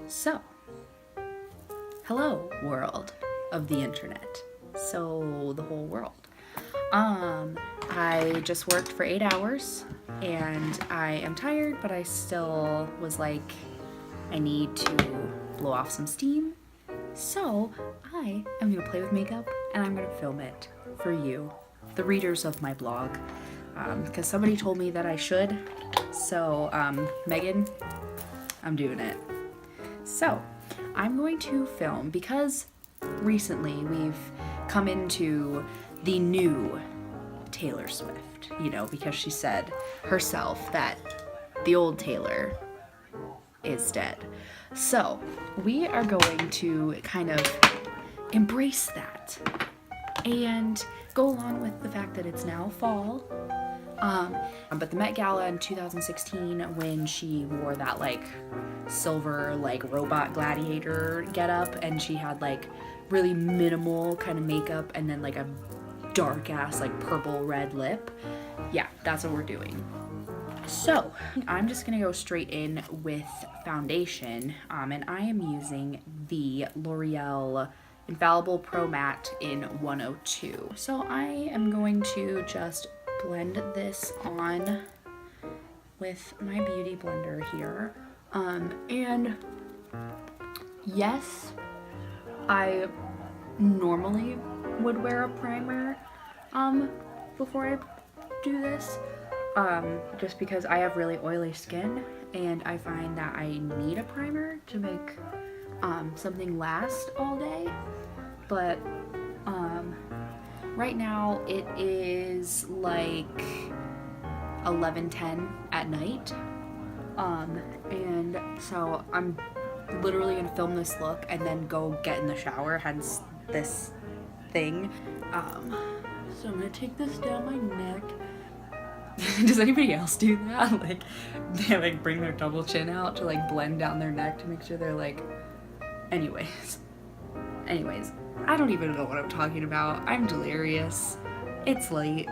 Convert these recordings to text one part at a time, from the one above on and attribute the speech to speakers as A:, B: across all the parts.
A: So, hello world of the internet. So, the whole world. I just worked for 8 hours and I am tired, but I still was like, I need to blow off some steam. So, I am gonna play with makeup and I'm gonna film it for you, the readers of my blog, because somebody told me that I should. So, Megan, I'm doing it. So, I'm going to film because recently we've come into the new Taylor Swift, you know, because she said herself that the old Taylor is dead. So, we are going to kind of embrace that and go along with the fact that it's now fall. But the Met Gala in 2016, when she wore that like silver like robot gladiator getup, and she had like really minimal kind of makeup and then like a dark ass like purple red lip, yeah, that's what we're doing. So I'm just gonna go straight in with foundation, and I am using the L'Oreal Infallible Pro Matte in 102. So I am going to just blend this on with my beauty blender here. And yes, I normally would wear a primer before I do this, just because I have really oily skin and I find that I need a primer to make something last all day. But right now it is like 11:10 at night, and so I'm literally gonna film this look and then go get in the shower, hence this thing. So I'm gonna take this down my neck. Does anybody else do that? Like, they like bring their double chin out to like blend down their neck to make sure they're like, anyways, I don't even know what I'm talking about. I'm delirious. It's late.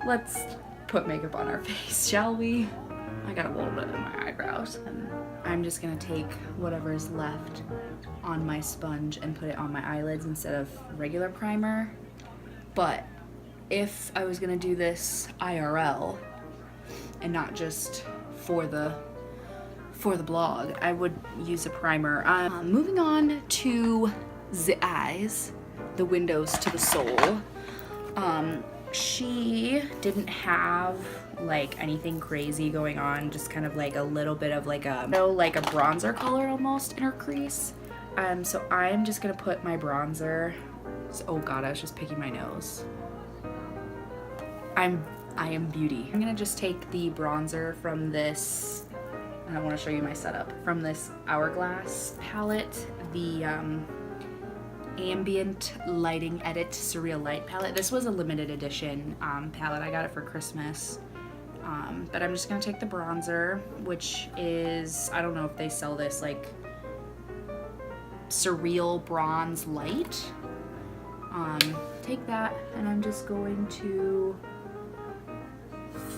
A: Let's put makeup on our face, shall we? I got a little bit in my eyebrows, and I'm just gonna take whatever's left on my sponge and put it on my eyelids instead of regular primer. But if I was gonna do this IRL and not just for the blog, I would use a primer. Moving on to the eyes, the windows to the soul. She didn't have like anything crazy going on, just kind of like a little bit of like a bronzer color almost in her crease. So I'm just gonna put my bronzer. Oh god, I was just picking my nose. I am beauty. I'm gonna just take the bronzer from this, and I want to show you my setup, from this Hourglass palette, the Ambient Lighting Edit Surreal Light palette. This was a limited edition palette. I got it for Christmas. But I'm just gonna take the bronzer, which is, I don't know if they sell this, like Surreal Bronze Light. Take that, and I'm just going to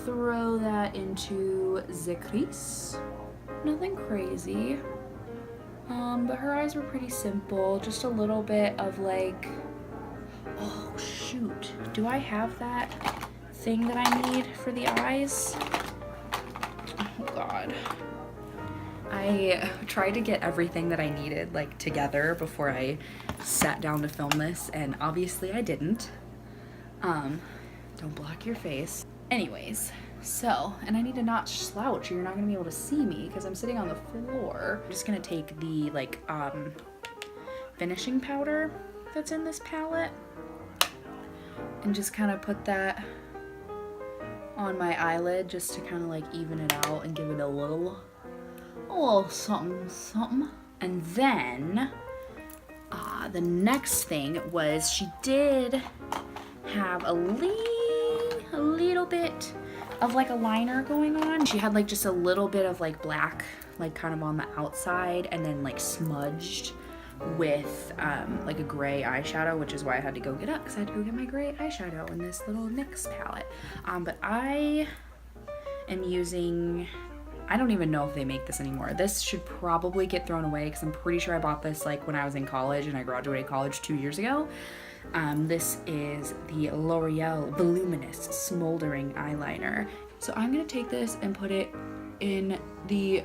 A: throw that into the crease. Nothing crazy. But her eyes were pretty simple. Just a little bit of like, oh shoot, do I have that thing that I need for the eyes? Oh god. I tried to get everything that I needed like together before I sat down to film this, and obviously I didn't. Don't block your face. Anyways, so, and I need to not slouch, you're not gonna be able to see me because I'm sitting on the floor. I'm just gonna take the like finishing powder that's in this palette and just kind of put that on my eyelid just to kind of like even it out and give it a little something something. And then the next thing was, she did have a little bit of like a liner going on. She had like just a little bit of like black like kind of on the outside, and then like smudged with like a gray eyeshadow, which is why I had to go get up, because I had to go get my gray eyeshadow in this little NYX palette. But I am using I don't even know if they make this anymore. This should probably get thrown away because I'm pretty sure I bought this like when I was in college and I graduated college 2 years ago. This is the L'Oreal Voluminous Smoldering eyeliner. So I'm gonna take this and put it in the,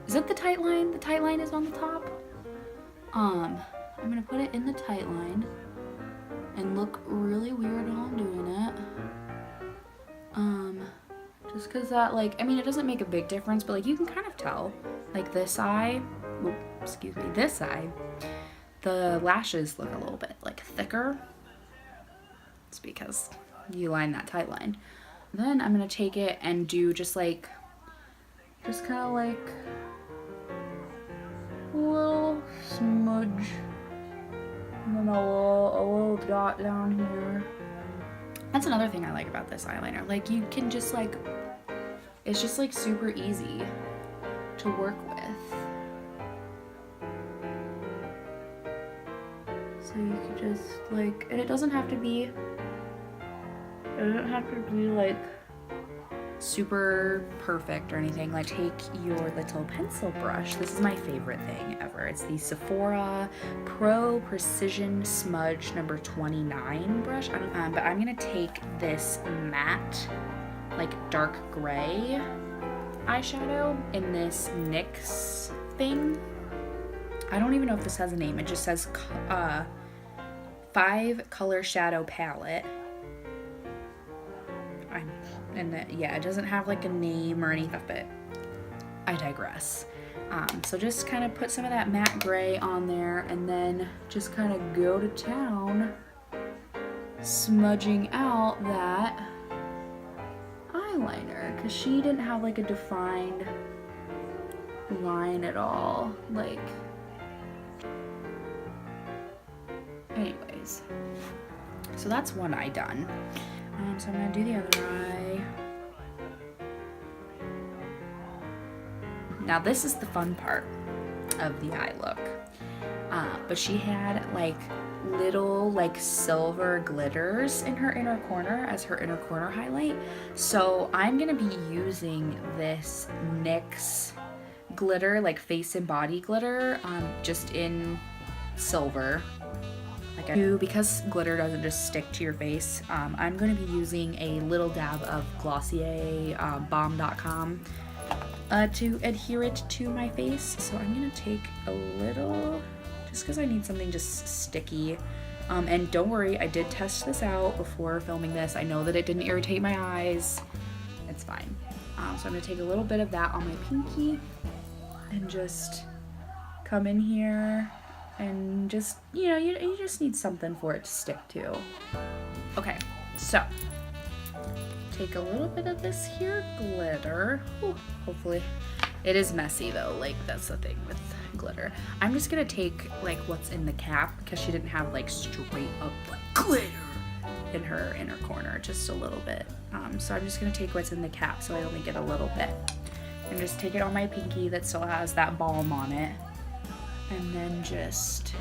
A: is it the tight line? The tight line is on the top. I'm gonna put it in the tight line and look really weird while I'm doing it. Just cause that, like, I mean, it doesn't make a big difference, but like you can kind of tell, like this eye, excuse me, this eye, the lashes look a little bit like thicker. It's because you line that tight line. Then I'm gonna take it and do just kind of like a little smudge, and then a little dot down here. That's another thing I like about this eyeliner. Like you can just like, it's just like super easy to work with. So you could just like, and it doesn't have to be like super perfect or anything. Like take your little pencil brush. This is my favorite thing ever. It's the Sephora Pro Precision Smudge number 29 brush. But I'm gonna take this matte, like dark gray eyeshadow in this NYX thing. I don't even know if this has a name. It just says 5 color shadow palette. Yeah, it doesn't have like a name or anything, but I digress. So just kind of put some of that matte gray on there and then just kind of go to town smudging out that eyeliner, because she didn't have like a defined line at all. Like, anyways, so that's one eye done. So I'm gonna do the other eye. Now this is the fun part of the eye look. But she had like little like silver glitters in her inner corner as her inner corner highlight. So I'm gonna be using this NYX glitter, like face and body glitter, just in silver. Because glitter doesn't just stick to your face, I'm going to be using a little dab of Glossier Balm Dot Com to adhere it to my face. So I'm going to take a little, just because I need something just sticky. And don't worry, I did test this out before filming this. I know that it didn't irritate my eyes. It's fine. So I'm going to take a little bit of that on my pinky and just come in here. And just, you know, you just need something for it to stick to. Okay, so take a little bit of this here glitter. Ooh, hopefully, it is messy though, like that's the thing with glitter. I'm just gonna take like what's in the cap because she didn't have like straight up like glitter in her inner corner, just a little bit. So I'm just gonna take what's in the cap so I only get a little bit. And just take it on my pinky that still has that balm on it. And then just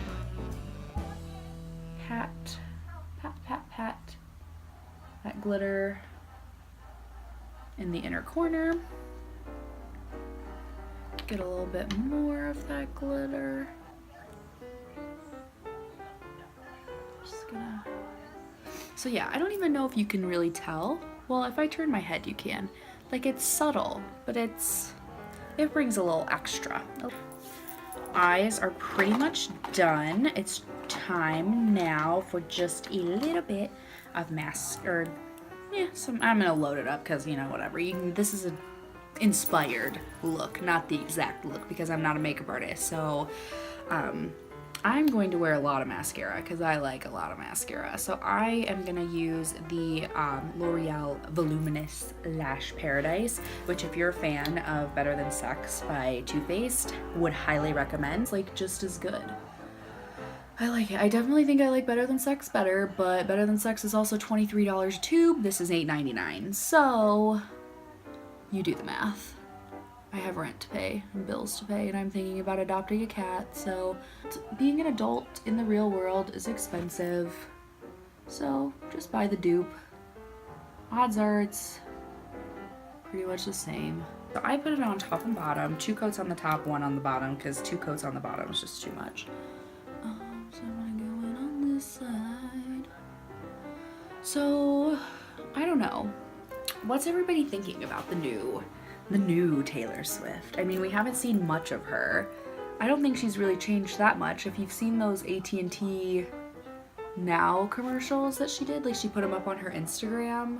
A: pat that glitter in the inner corner. Get a little bit more of that glitter. Just gonna... So yeah, I don't even know if you can really tell. Well, if I turn my head, you can. Like, it's subtle, but it brings a little extra. Eyes are pretty much done. It's time now for just a little bit of mascara. Yeah, I'm gonna load it up because, you know, whatever. This is an inspired look, not the exact look, because I'm not a makeup artist. So I'm going to wear a lot of mascara because I like a lot of mascara. So I am gonna use the L'Oreal Voluminous Lash Paradise, which if you're a fan of Better Than Sex by Too Faced, would highly recommend. It's like just as good. I like it. I definitely think I like Better Than Sex better, but Better Than Sex is also $23 a tube. This is $8.99. So you do the math. I have rent to pay and bills to pay, and I'm thinking about adopting a cat, so being an adult in the real world is expensive. So just buy the dupe. Odds are it's pretty much the same. So I put it on top and bottom, 2 coats on the top, 1 on the bottom, because 2 coats on the bottom is just too much. So I'm gonna go in on this side. So, I don't know. What's everybody thinking about the new Taylor Swift? I mean, we haven't seen much of her. I don't think she's really changed that much. If you've seen those AT&T Now commercials that she did, like she put them up on her Instagram,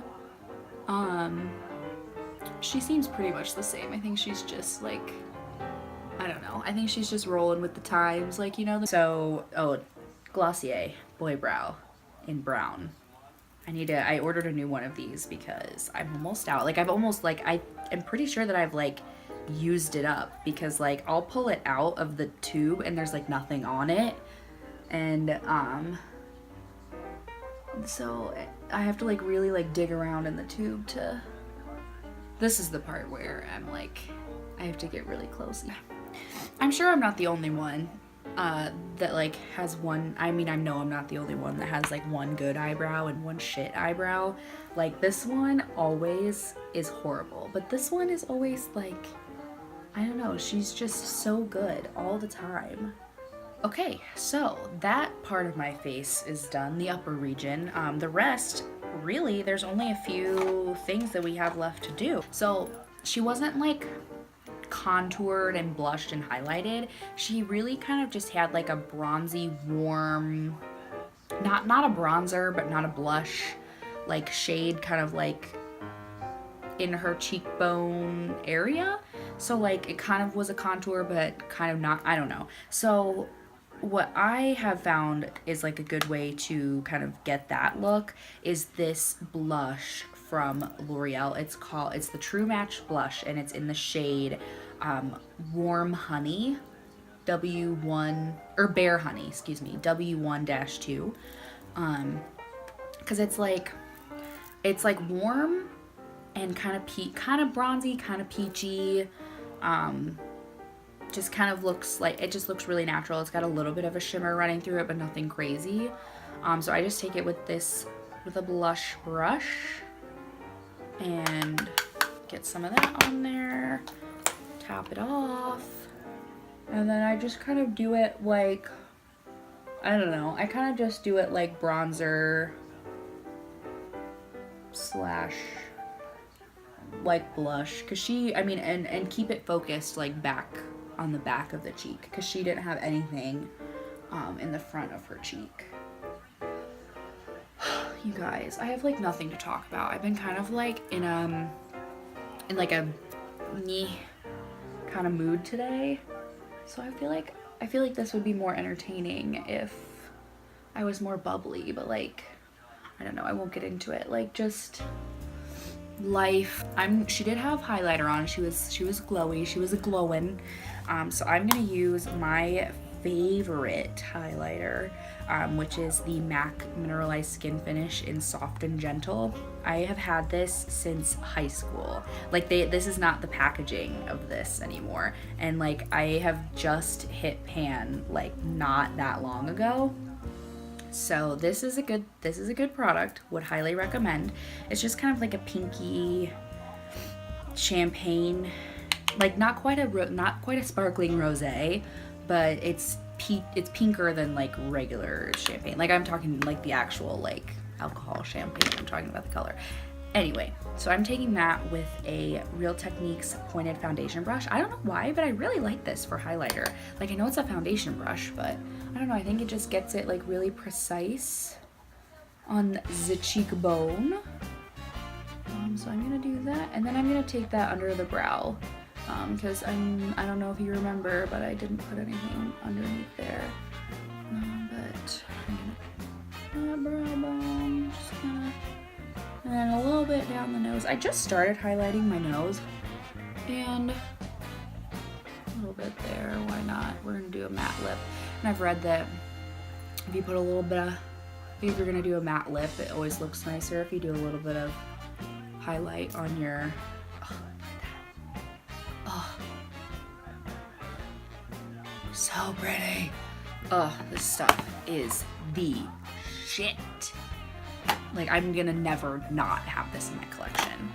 A: she seems pretty much the same. I think she's just like, I don't know. I think she's just rolling with the times, like, you know. So, oh, Glossier Boy Brow in brown. I ordered a new one of these because I'm almost out. Like, I am pretty sure that I've, like, used it up because, like, I'll pull it out of the tube and there's, like, nothing on it. And, so I have to, like, really, like, dig around in the tube to... This is the part where I'm, like, I have to get really close. I'm sure I'm not the only one that, like, has one... I mean, I know I'm not the only one that has, like, one good eyebrow and one shit eyebrow. Like, this one always is horrible. But this one is always, like... I don't know. She's just so good all the time. Okay, so that part of my face is done, the upper region. The rest, really, there's only a few things that we have left to do. So she wasn't like contoured and blushed and highlighted. She really kind of just had like a bronzy, warm, not a bronzer, but not a blush, like shade kind of like in her cheekbone area. So like it kind of was a contour, but kind of not, I don't know. So what I have found is like a good way to kind of get that look is this blush from L'Oreal. It's the True Match blush and it's in the shade Warm Honey W1 or Bare Honey, excuse me, W1-2. Cuz it's like warm and kind of bronzy, kind of peachy. Just kind of looks like, it just looks really natural. It's got a little bit of a shimmer running through it, but nothing crazy. So I just take it with a blush brush and get some of that on there, tap it off, and then I just kind of do it like, I don't know, I kind of just do it like bronzer slash like blush, because and keep it focused like back on the back of the cheek, because she didn't have anything in the front of her cheek. You guys, I have like nothing to talk about. I've been kind of like in like a kind of mood today, so I feel like this would be more entertaining if I was more bubbly, but like, I don't know, I won't get into it. Like, just life. She did have highlighter on. She was glowy. She was a glowing. So I'm gonna use my favorite highlighter, which is the MAC Mineralize Skin Finish in Soft and Gentle. I have had this since high school. Like, this is not the packaging of this anymore, and like I have just hit pan like not that long ago. So this is a good product. Would highly recommend. It's just kind of like a pinky champagne, like not quite a sparkling rosé, but it's pinker than like regular champagne. Like, I'm talking like the actual like alcohol champagne. I'm talking about the color. Anyway, so I'm taking that with a Real Techniques pointed foundation brush. I don't know why, but I really like this for highlighter. Like, I know it's a foundation brush, but I don't know, I think it just gets it like really precise on the cheekbone. So I'm gonna do that, and then I'm gonna take that under the brow, because I don't know if you remember, but I didn't put anything underneath there. But I'm gonna brow bone, just gonna, and then a little bit down the nose. I just started highlighting my nose, and a little bit there. Why not? We're gonna do a matte lip. And I've read that if you put a little bit of, if you're gonna do a matte lip, it always looks nicer if you do a little bit of highlight on your, oh, look at that. Oh, so pretty. Oh, this stuff is the shit. Like, I'm gonna never not have this in my collection.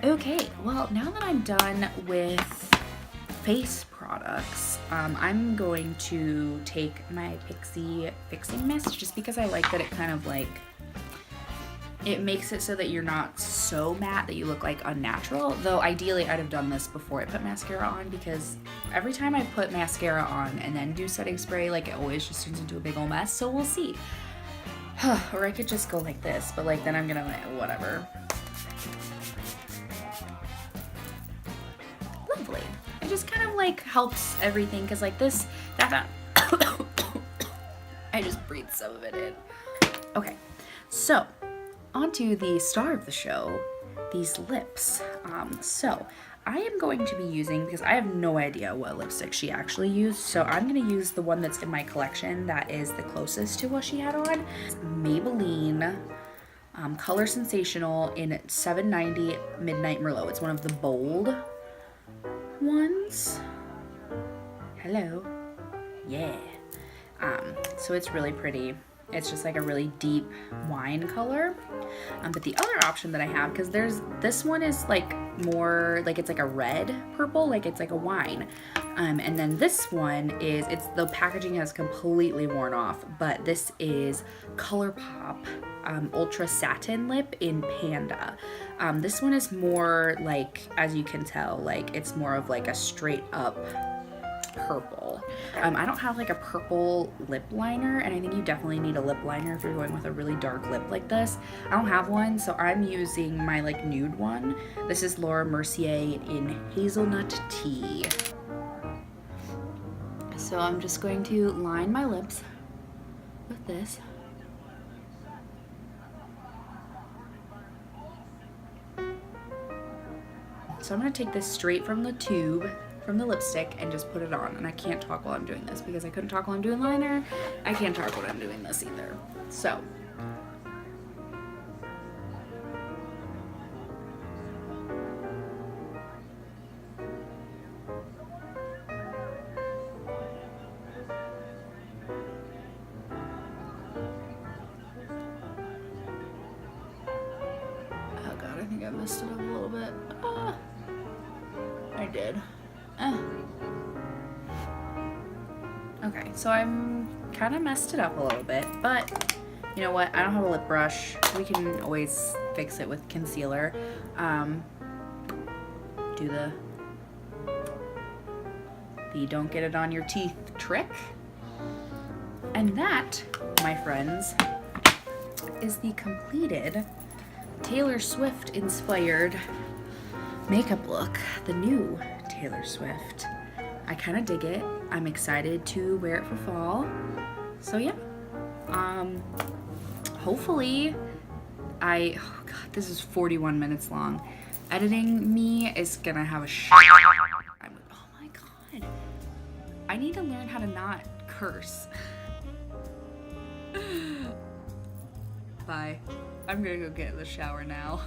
A: Okay, well, now that I'm done with face products, I'm going to take my Pixi fixing mist, just because I like that it kind of like, it makes it so that you're not so matte that you look like unnatural. Though ideally I'd have done this before I put mascara on, because every time I put mascara on and then do setting spray, like it always just turns into a big old mess. So we'll see. Or I could just go like this, but like then I'm gonna like, whatever. Lovely. It just kind of like helps everything, because like this, that I just breathed some of it in. Okay, so onto the star of the show, these lips. So I am going to be using, because I have no idea what lipstick she actually used, so I'm going to use the one that's in my collection that is the closest to what she had on. It's Maybelline Color Sensational in 790 Midnight Merlot. It's one of the bold ones. Hello. Yeah. So it's really pretty. It's just like a really deep wine color. But the other option that I have, because this one is like more like, it's like a red purple, like it's like a wine. And then this one is, the packaging has completely worn off, but this is ColourPop Ultra Satin Lip in Panda. This one is more like, as you can tell, like it's more of like a straight up purple. I don't have like a purple lip liner, and I think you definitely need a lip liner if you're going with a really dark lip like this. I don't have one, so I'm using my like nude one. This is Laura Mercier in Hazelnut Tea. So I'm just going to line my lips with this. So I'm going to take this straight from the tube, from the lipstick, and just put it on. And I can't talk while I'm doing this, because I couldn't talk while I'm doing liner. I can't talk while I'm doing this either. So. Oh God, I think I messed it up a little bit. I did. Okay, so I'm kind of messed it up a little bit, but you know what? I don't have a lip brush. We can always fix it with concealer. Do the don't get it on your teeth trick. And that, my friends, is the completed Taylor Swift inspired makeup look, the new Taylor Swift. I kind of dig it. I'm excited to wear it for fall. So yeah, hopefully oh God, this is 41 minutes long. Editing me is gonna have a oh my God. I need to learn how to not curse. Bye. I'm gonna go get in the shower now.